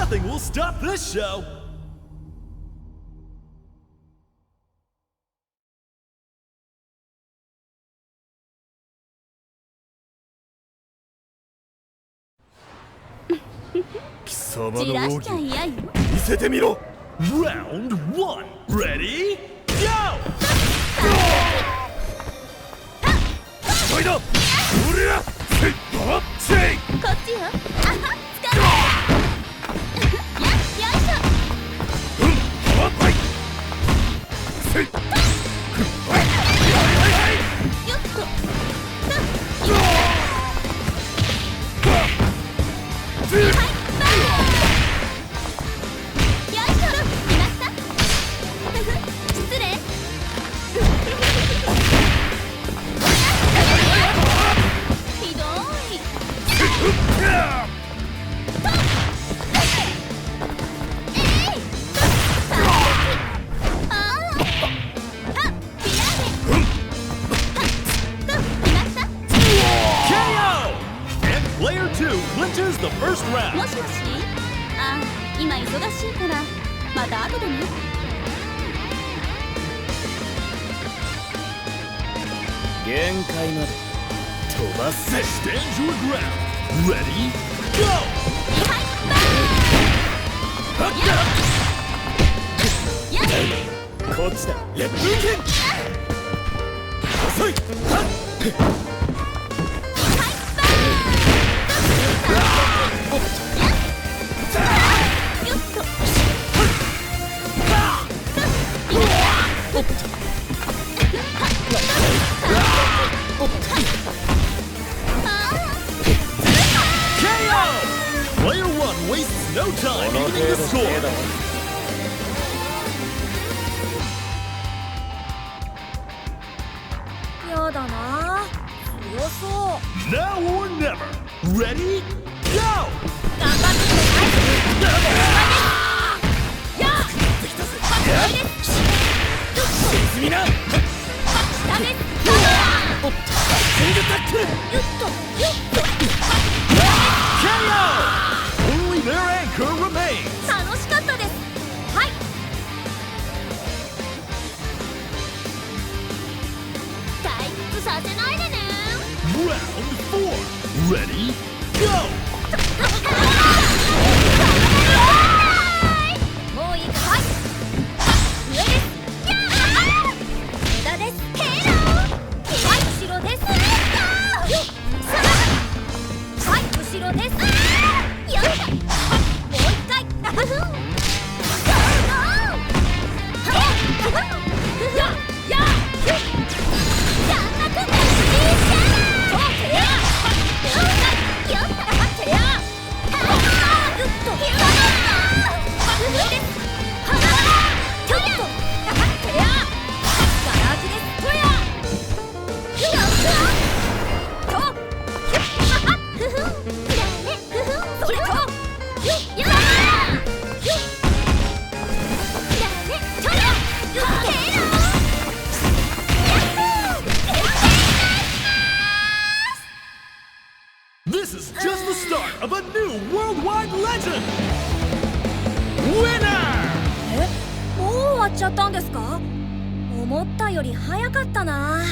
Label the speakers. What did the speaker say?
Speaker 1: Nothing will stop this show!
Speaker 2: 貴様の奥義見せてみろ。
Speaker 1: Round 1 Ready? Go!
Speaker 2: おいだ。おりゃせいパッチェイ。
Speaker 3: こっちよ。あは、つかめ。よいしょ。
Speaker 2: パッパイせいはいはいはい。
Speaker 3: よっと。はいもしもし、あ、今忙しいからまた後でね。
Speaker 2: 限界まで飛ばせ。
Speaker 1: Stand your ground. Ready? Go!
Speaker 3: はい、
Speaker 2: こっちだ。レッドケン遅い。はっ
Speaker 1: Player 1 wastes no time evening the score.
Speaker 3: やだな、強そう。
Speaker 1: Now or never. Ready? Go!
Speaker 3: 頑張ってください。やあ、
Speaker 2: 沈みな。
Speaker 3: 下です。
Speaker 2: おっとシングルタックル。
Speaker 3: よっとよっと。
Speaker 1: KO! Only their anchor remains.
Speaker 3: 楽しかったです。はい。退屈させないでね。
Speaker 1: Round 4. Ready? Go!
Speaker 3: もういいか。はい。上です。下です。ヘロー。はい、後ろです。よっ。はい、後ろです。よっ。もう一回。
Speaker 1: This is just the start of a new worldwide legend! Winner!
Speaker 3: もう終わっちゃったんですか？思ったより早かったな。